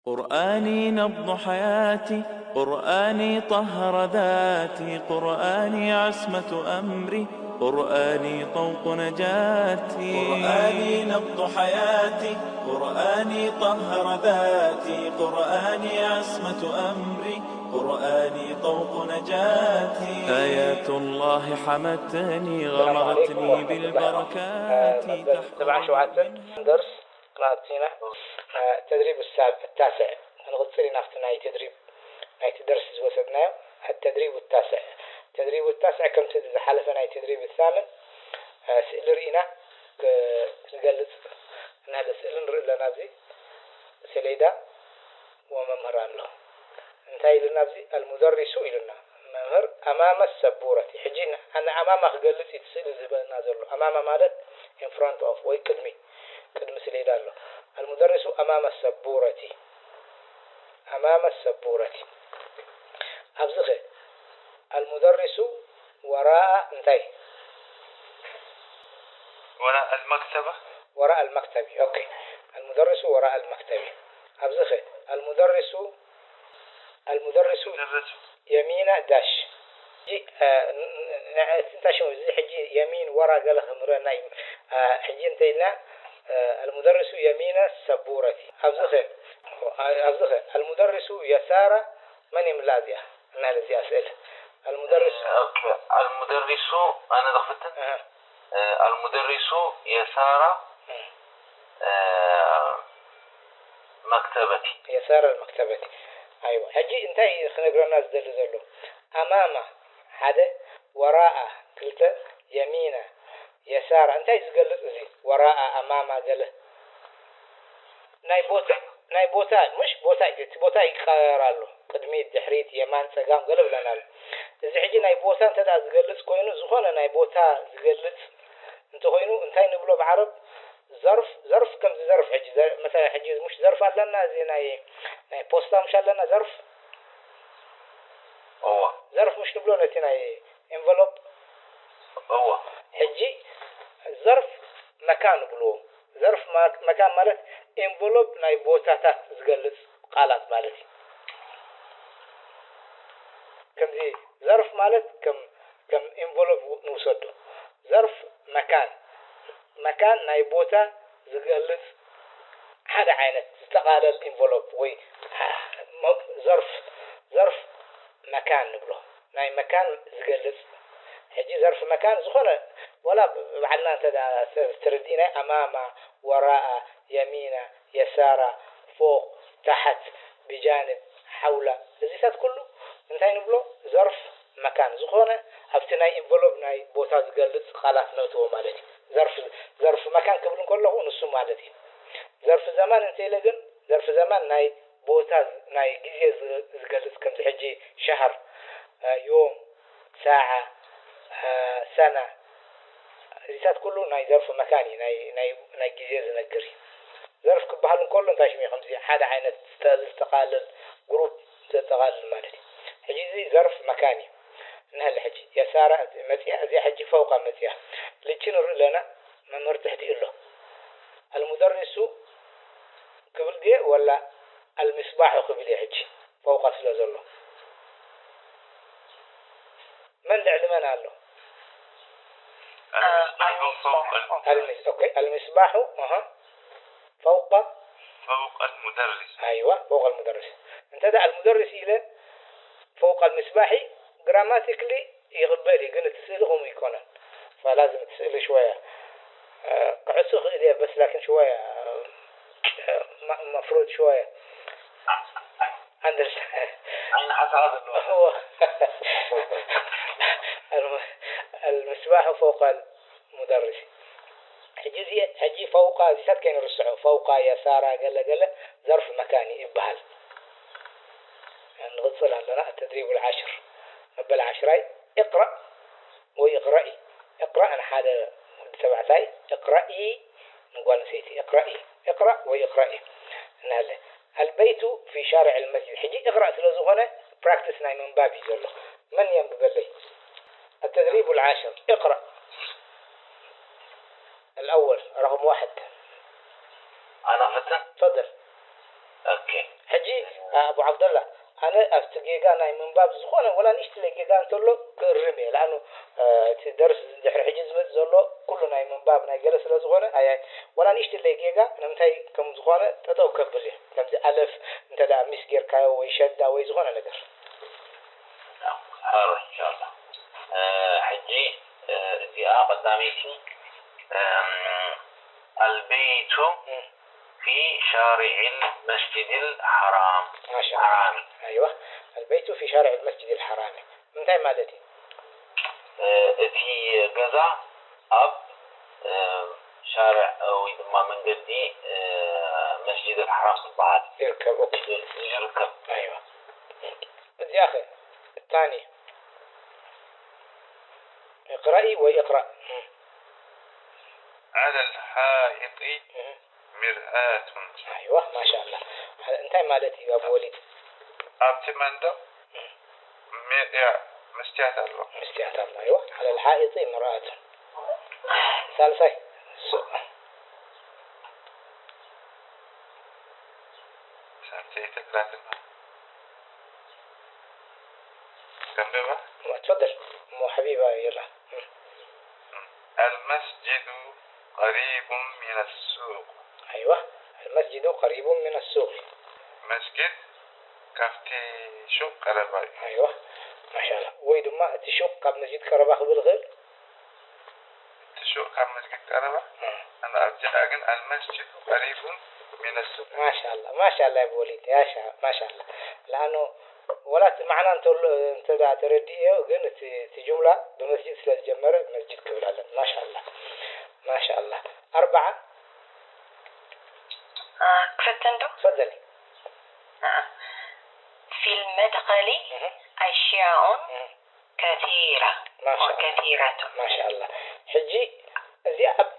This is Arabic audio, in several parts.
قرآني نبض حياتي، قرآني طهر ذاتي، قرآني عصمة أمري، قرآني طوق نجاتي. قرآني نبض حياتي، قرآني طهر ذاتي، قرآني عصمة أمري، قرآني طوق نجاتي. آيات الله حمتني غمرتني بالبركات. طبعا شو درس قناتنا التدريب التاسع نغطي نافتنا أي تدريب أي تدرس وسدنا التدريب التاسع. التدريب التاسع كم حلفنا أي تدريب الثامن سئل رينا نجلس إن هذا سئل نرد لنابزي سليدا وممهران له انتهي لنابزي المدرس إلنا ممهر أمام السبورة حجينا أنا أمامه جلس يتسئل زبال نازل له أمام مالك in front of ويكدمي كدم سليدا له المدرس أمام السبورة أمام السبورة أبزخه المدرس وراء انتهي وراء المكتبة وراء المكتب أوكي المدرس وراء المكتب أبزخه المدرس يمين داش جي تنتشم زي حجي يمين وراء قال خمرة نايم حجي انتينا المدرس يمين السبورة أبزخه المدرس يسار من يملازيه أنا الذي أسأل المدرس أوكي المدرس أنا دخلت المدرس يسار مكتبتي يسار المكتبة أيوة حجي انتهي خلينا نقرأ الناس دلوا أمامه هذا وراءه قلت يمينه يسار انتهي تقول زي وراء أمامه قال ناي بوتا مش بوتا يقرأ قدمي دحريت يمان سقام قلب لنا إذا حجي ناي بوتا انت دا تقلص كوينو زخونة ناي بوتا تقلص انت كوينو انتهي نقوله بعرب ظرف كم ظرف حجي مثلا حجي مش ظرف لنا زي ناي بوستا مش لنا ظرف ظرف مش نقوله نتينا انفلوب حجي ظرف مكان نقوله ظرف مكان مالك انفلوب ناي بوتاتات تقلص قالات مالتي كم زي ظرف مالك كم انفلوب نوصده ظرف مكان ناي بوتا زقلص هذا عينت استقال الانفلوب وي ظرف مكان نقوله ناي مكان زقلص هجي ظرف مكان زخونة ولا بعدنا تردينا أمام وراء يمين يسار فوق تحت بجانب حول الزيتات كله انتهي نقوله ظرف مكان زخونة هفتناي انفلوب ناي بوتا زقلص خلاص نوتو مالتي ظرف مكان كبرون كله نصو مالتي ظرف زمان انتهي لقن ظرف زمان ناي بوتا ناي جزية زقلص كم تحجي شهر يوم ساعة سنة زيتات كله ناي ظرف مكاني ناي جزيز نقري ظرف كبهالن كله تاشمي خمسين حدا عينة استقال جروب استقال مالتي حجي زي ظرف مكاني نهل حجي يسار متيا زي حجي فوق متيا لتشنر لنا من مرتحت له المدرس قبل دي ولا المصباح قبل حجي فوق سلازله من العلمان قال له المصباح فوق المدرس أيوة فوق المدرس انت ده المدرس إلى فوق المصباح جراماتيكلي يغبالي قلنا تسألهم يكونن فلازم تسأل شوية قعسوخ إليه بس لكن شوية مفروض شوية عندك عين حسب هذا هو المصباح فوق المدرس حجي فوق زيتات كين رسعه فوق يسار قال ظرف مكاني إبهال يعني نغطل عندنا التدريب العاشر مبل عشراي اقرأ ويقرأي اقرأ أنا هذا سبعتاي اقرأي نقول نسيتي اقرأ ويقرأي نهله البيت في شارع المسجد حجي اقرأ تلوزغنا براكتس ناي من بابي جله من ينبغي لي التدريب العاشر اقرأ الأول رقم 1 أنا فتن تفضل أوكي حجي أبو عبد الله أنا أفتجيجا أنا من باب زخونة ولا نشتري جيجا نتلو كرمي لأنه تدرس دحر حجز متزلو كلنا من باب نجلس لزخونة أي ولا نشتري جيجا نمتى كم زخونة تدو كبلي كم ألف أنت دا مسجر كاو ويشد أو يزخونة نقدر. حاضر إن شاء الله. حجي زي قداميتي البيت في شارع المسجد الحرام. ما شاء الله. أيوة البيت في شارع المسجد الحرام. متى مالتي؟ في جزع أب شارع أو ما من قدي مسجد الحرام بعد. يركب. يركب. أيوة. يا أخي الثاني. اقرأي ويقرأ. على الحائط مرآة. أيوة ما شاء الله. أنت مالتي يا أبو وليد؟ أبتمنده مستعد الله. مستعد الله. أيوة على الحائط مرآة. ثالثة. سنتيت ثلاثة. كمل. تفضل مو حبيبة يلا. المسجد قريب من السوق. أيوة المسجد قريب من السوق. مسجد كفتي شوق قرباي. أيوة ما شاء الله. ويدما تشوق قبل مسجد كرباخ بالغير. تشوق قبل مسجد كرباخ. أنا أجن المسجد قريب من السوق. ما شاء الله ما شاء الله يا أبو وليد يا ما شاء الله. لأنه ولا معنى أنت دا ترديه وقلت جملة بمسجد ثلاث جمرة مسجد كبير هذا. ما شاء الله ما شاء الله. 4. كرتندو. تفضلي. في المدخل أشياء كثيرة. ما شاء الله. وكثيرة. ما شاء الله. حجي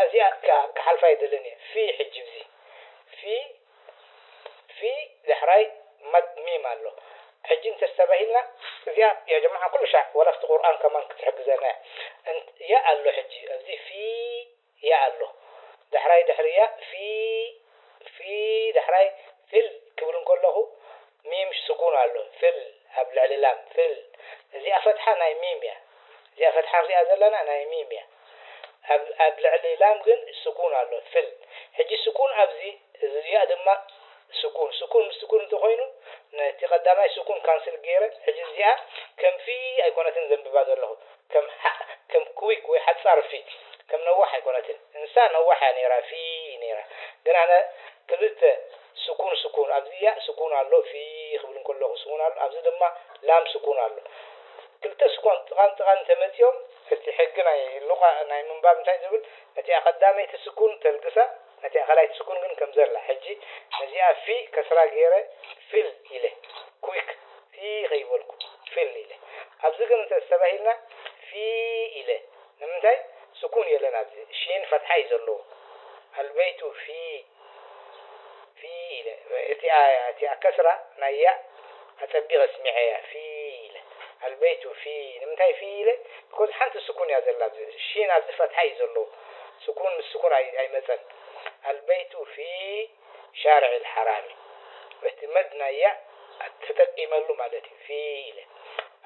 أزياء كحال فايدة لنا في حجي في ذحراي مد ميم له حجين تستبهلنا يا جماعة كل شيء ولا في القرآن كمان كتحجزنا أنت يا الله حجي أزي في يا الله ذحراي ذحرية في ذحراي فل كبرن كله ميم سكون له فل قبل علام فل زي فتحة ناي ميم يا زي فتحة زي أزلنا ناي ميم يا قبل علام جن سكون له فل حجي سكون أبزي زيادة ما سكون تخينه نتقدمه سكون كانسل غيره حجزيا كم في أيقونة ذنب بعد الله كم كويك وحد صار فيه كم نوح أيقونة إنسان نوح نيرا في نيرا قلنا قلت سكون أبزيا سكون الله في خبرن كله سكون الله أبزي دم لام سكون الله قلت سكون تغان تمتيوم استحقنا اللغة من باب تجربة نتي أقدامي تسكون تلقسا نتي أخلاي تسكون من كم زر لحجي نجي في كسرة غيره فيل إله كويك في غيبولكم فيل إله أبزقنا أنت استبهلنا في إله نمتى سكون يلنا أبزي شين فتحة يزلو البيت في إله أتي أكسرة نيا أتبغ اسمعيا في إله البيت في نمتى في إله كل حنت السكون يزل أبزي شين أبزي فتحة يزلو سكون من السكون أي مثلا البيت في شارع الحرام واهتمدنا يا تتقي ملو مالتي في إله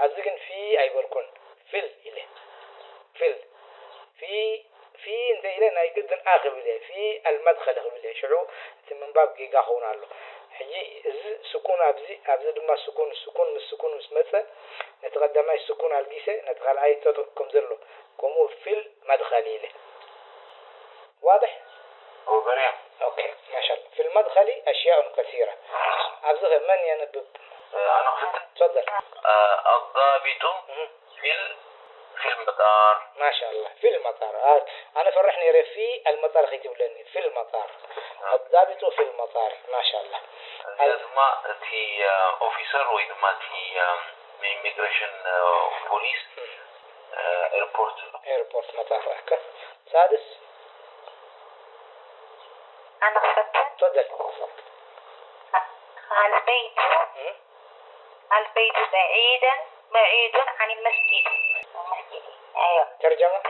أزقن في أي بركون فل إله فل في انت إله ناي جدا آخر بليه في المدخل آخر بليه شعو من باب جيجا خونا له حجي سكون أبزي دم السكون مسمثة نتقدم أي السكون على الجيسة نتقال أي تطكم زلو كمو في المدخل إله واضح؟ وبريم. أوكي ما شاء الله. في المدخل أشياء كثيرة. أبزغ من ينبب. أنا قلت. تفضل. الضابط في المطار. ما شاء الله في المطار. أنا فرحني في المطار خيتي ولني في المطار. الضابط في المطار ما شاء الله. لازم تي أوفيسر وإذا تي immigration police airport مطار. سادس. أنا تفضل. البيت بعيد عن المسجد. أيوة. ترجمة.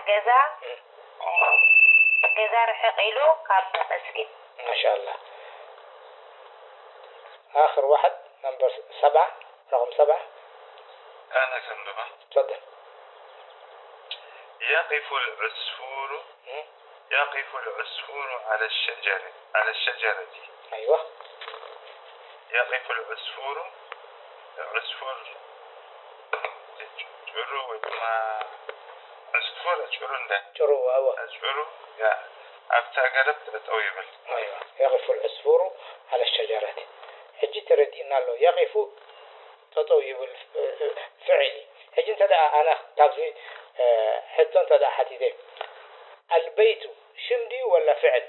جزا رحقيلو قبل المسجد. ما شاء الله. آخر واحد. نمبر 7 رقم 7. أنا كملها. تفضل. يقف العصفور على الشجرة. أيوة. يقف العصفور أشعر وما جرو أيوة. يا أبتا قلبت أتويبل. أيوة. يقف العصفور على الشجرة. هجي تردينا له يقف تطويب الفعل. هجي تدع أنا تابزي حتى تدع حديثين. البيت شمدي ولا فعل؟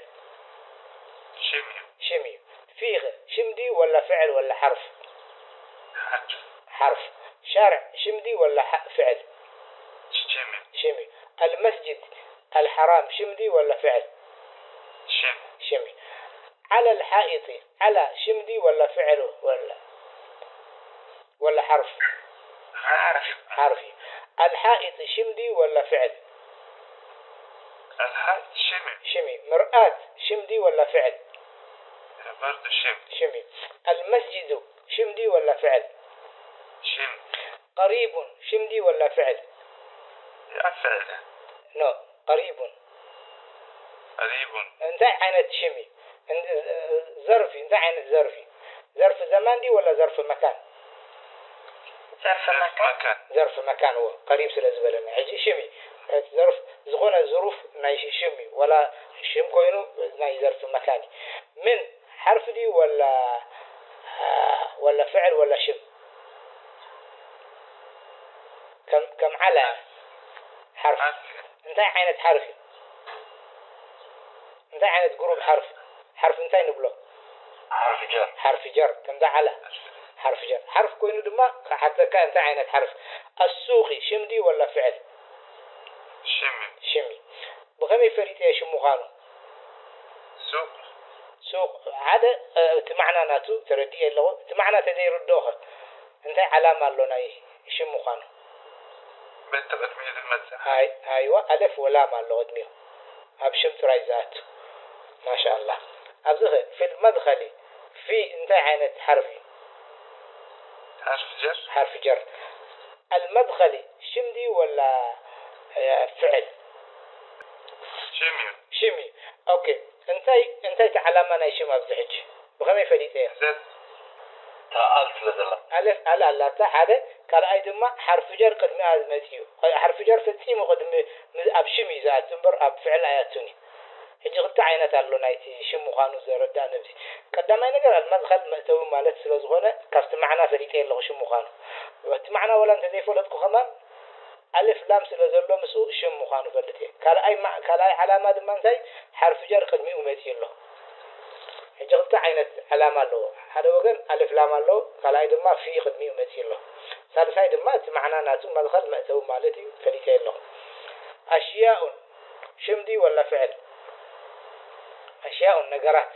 شمي. فيه شمدي ولا فعل ولا حرف؟ حرف. شارع شمدي ولا فعل؟ شمي. المسجد الحرام شمدي ولا فعل؟ شمي. على الحائط على شمدي ولا فعل ولا حرف؟ حرفي. الحائط شمدي ولا فعل؟ الحائط شمي. مرآة شمدي ولا فعل؟ برضو شمي. المسجد شمدي ولا فعل؟ قريب شمدي ولا فعل؟ فعل. نو قريب. انت عينت شمي. ظرفي انت عينت ظرفي. ظرف زمان دي ولا ظرف مكان؟ ظرف مكان هو قريب سلازبلنا حجي شمي. ظرف زغنا ظروف ناي شمي ولا شم كوينو ناي ظرف مكاني. من حرف دي ولا فعل ولا شم؟ كم على حرف. انت عينت حرفي. انت عينت جروب حرف انت نبلو حرف جر. كم ده على حرف جر. حرف كوينو دما حتى كان انت عينت حرف. السوقي شمدي ولا فعل؟ شمي. بخمي فريت يا شمو خانو سوق هذا تمعنا ناتو ترديه اللغة تمعنا تدير الدوخة. انت علامة اللوناي شمو خانو بنتبت ميد المدزة. ايوه ألف ولام اللغة دميو أبشم ترايزات ما شاء الله. أبزخ في المدخل في انت عينت حرفي. حرف جر. المدخل شمدي ولا فعل؟ شمي. اوكي. انت تعلم انا شم ابزحج بخمي فريتين تألت لذلك ألف على لا هذا قال أيضا ما حرف جر قدمي أزمتيو حرف جر فتيم وقدمي أبشمي ذات تنبر أبفعل آياتوني هجي قلت عينة اللونايتي شم خانو زرد نفسي قدام أنا قال المدخل مأتوي مالت سلازغونة كفت معنا فريتين لغو شم خانو وقت معنا ولا انت ذي فلتكو خمان ألف لام سلازلو مسو شم خانو فلتين قال أي علامة دمانتاي حرف جر قدمي أمتي له هجي قلت عينة علامة له هذا وقال ألف لام له قال أيضا ما في قدمي أمتي له ثالث أيضا ما تمعنا ناتو مدخل مأتوي مالتي فريتين له. أشياء شمدي ولا فعل؟ أشياء نقرات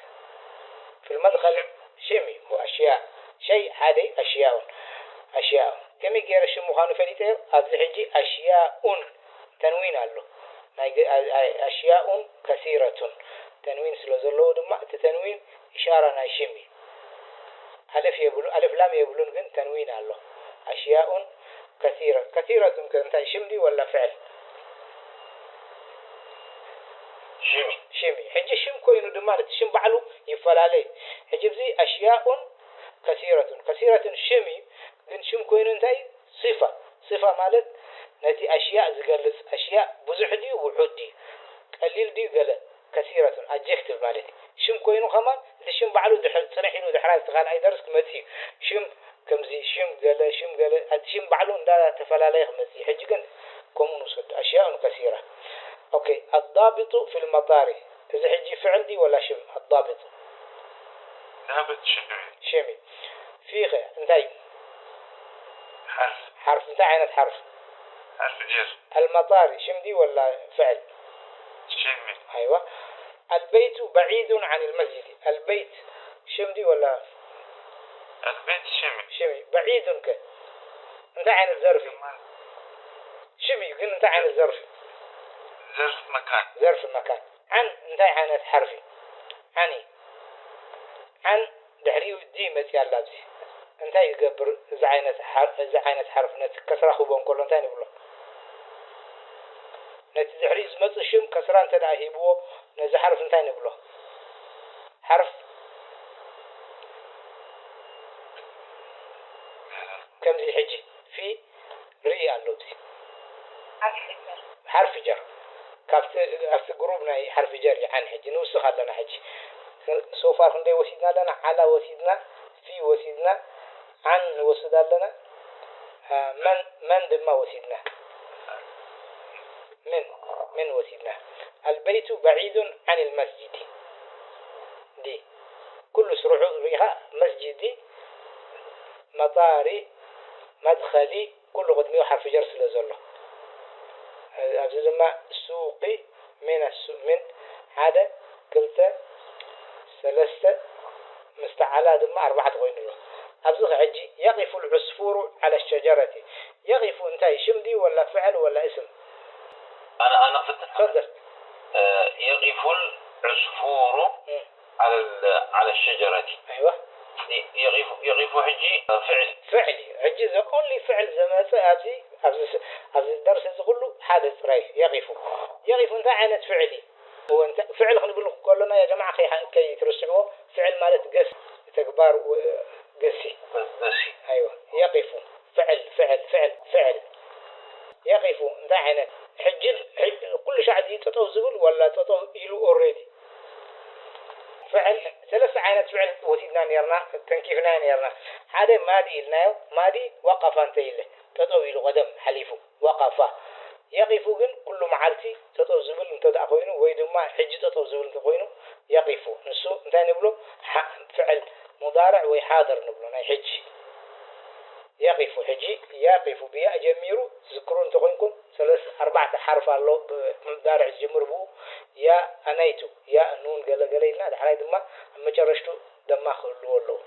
في المدخل شمي وأشياء شيء هذه أشياء كم يجير الشم خانو فريتين أزحجي أشياء تنوين له أشياء كثيرة تنوين سلوزلو دم تنوين إشارة ناشمي ألف لام يقولون كن تنوين له أشياء كثيرة كنت شمدي ولا فعل؟ شمي حجي شم كوينو دمانة شم بعلو يفلالي حجي بزي أشياء كثيرة شمي قن شم كوينو انتاي صفة مالت نتي أشياء زقلس أشياء بزح دي وحود دي قليل دي قلت كثيرة adjective مالتي شم كوينو خمان شم بعلو صريحين ودحراز تغال أي درس كمتي شم كمزي شم قال شم بعلو دا تفلالي خمتي حجي قن كومونو صد أشياء كثيرة. أوكي. الضابط في المطار إذا حجي فعل دي ولا شم الضابط؟ ضابط شمي. فيه انتاي حرف انت عينت حرف جر. المطار شم دي ولا فعل؟ شمي. أيوة. البيت بعيد عن المسجد البيت شم دي ولا البيت شمي بعيد انت عين الظرف شمي يمكن انت عين الظرف ظرف مكان عن انت عينت حرفي عن دحريو ديمة يا لابسي انتي يقبر زعينة حرف نت كسرة خوبون كلهم تاني بلو نت زحريز متشم كسران تداهيبو نز حرف انتي بلو حرف كم زي حجي في ريال لوتي حرف جر كافت جروبنا حرف جر عن حجي نوسخ لنا حجي سوفا خندي وسيدنا لنا على وسيدنا في وسيدنا عن وسيد لنا من دم وسيدنا من وسيدنا البيت بعيد عن المسجد دي كل سرعها مسجدي مطاري مدخلي كل قدمي حرف جر سلازله أبزلما سوقي من هذا كلتا ثلاثة مستعلى دم 4 غينه أبزغ عجي يقف العصفور على الشجرة يقف انتهي شمدي ولا فعل ولا اسم أنا فتح تفضل يقف العصفور على الشجرة. أيوة يقف حجي فعلي عجي only فعل زمان أبزي الدرس كله حادث راي يقف انت عينت فعلي هو انت فعل خلينا نقول كلنا يا جماعة كي ترسموه فعل مالت قس تكبار قسي أيوة يقف فعل يقف انت عينت حجي كل شعدي تطوزبل ولا تطويلو اوريدي فعل 3 عينات فعل وسيدنا نيرنا تنكيفنا نيرنا هذا مادي لنا مادي وقف انت له تطويل قدم حليفه وقف يقفوا كل معالتي تطوزبل انت داخوينه ويدما حج تطوزبل انت خوينه يقفوا نسو انت نبلو فعل مضارع وحاضر نبلو ناي حج يقف حجي يقف بيا جميرو ذكرون تقولكم 4 حرف الله مضارع جمر بو يا انيتو يا نون قلقلينا دحاي دما مجرشتو دما خلولو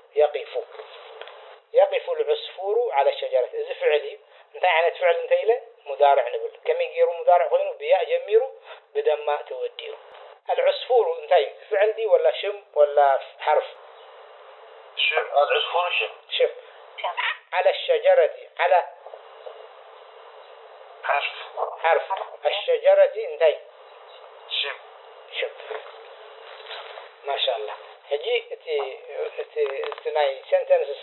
يقف العصفور على الشجرة إذا فعلي انت عينت فعل انت له مضارع نقول كم يجيرو مضارع خوينو بيا جميرو بدما توديو العصفور انت فعل دي ولا شم ولا حرف شم العصفور شم على الشجرة على حرف الشجرة انتي شم ما شاء الله هجي تناي سنتنس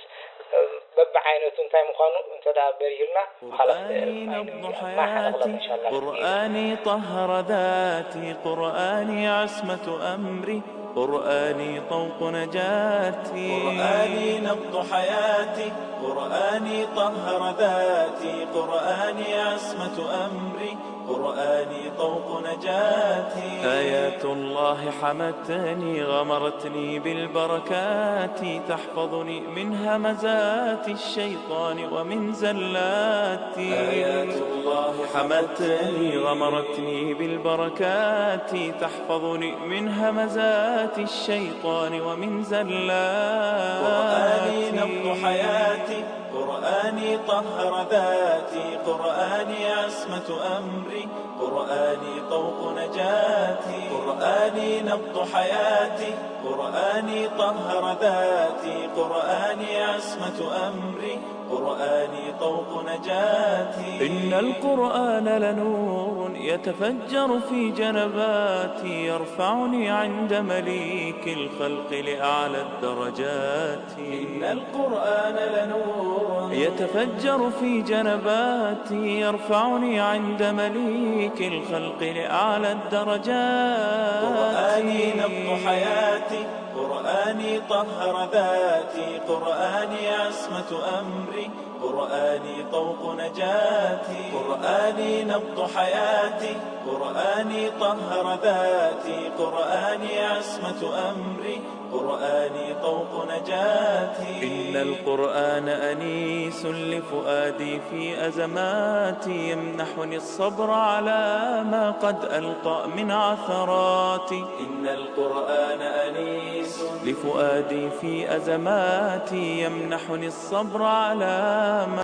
ببعينه تنتي مخانو انت دا بريلنا قرآني نبض حياتي قرآني طهر ذاتي قرآني عصمة أمري قرآني طوق نجاتي قرآني نبض حياتي قرآني طهر ذاتي قرآني عصمة أمري قرآني طوق نجاتي آيات الله حمتني غمرتني بالبركات تحفظني من همزات الشيطان ومن زلاتي آيات الله حمتني غمرتني بالبركات تحفظني من همزات الشيطان ومن زلاتي قرآني نبض حياتي قرآني طهر ذاتي قرآني عصمة أمري قرآني طوق نجاتي قرآني نبض حياتي قرآني طهر ذاتي قرآني عصمة أمري قرآني طوق نجاتي إن القرآن لنور يتفجر في جنباتي يرفعني عند مليك الخلق لأعلى الدرجات إن القرآن لنور يتفجر في جنباتي يرفعني عند مليك الخلق لأعلى الدرجات قرآني نبض حياتي قرآني طهر ذاتي قرآني عصمة أمري قرآني طوق نجاتي قرآني نبض حياتي قرآني طهر ذاتي قرآني عصمة أمري قرآني طوق نجاتي إن القرآن أنيس لفؤادي في أزماتي يمنحني الصبر على ما قد ألقى من عثراتي إن القرآن أنيس لفؤادي في أزماتي يمنحني الصبر على ما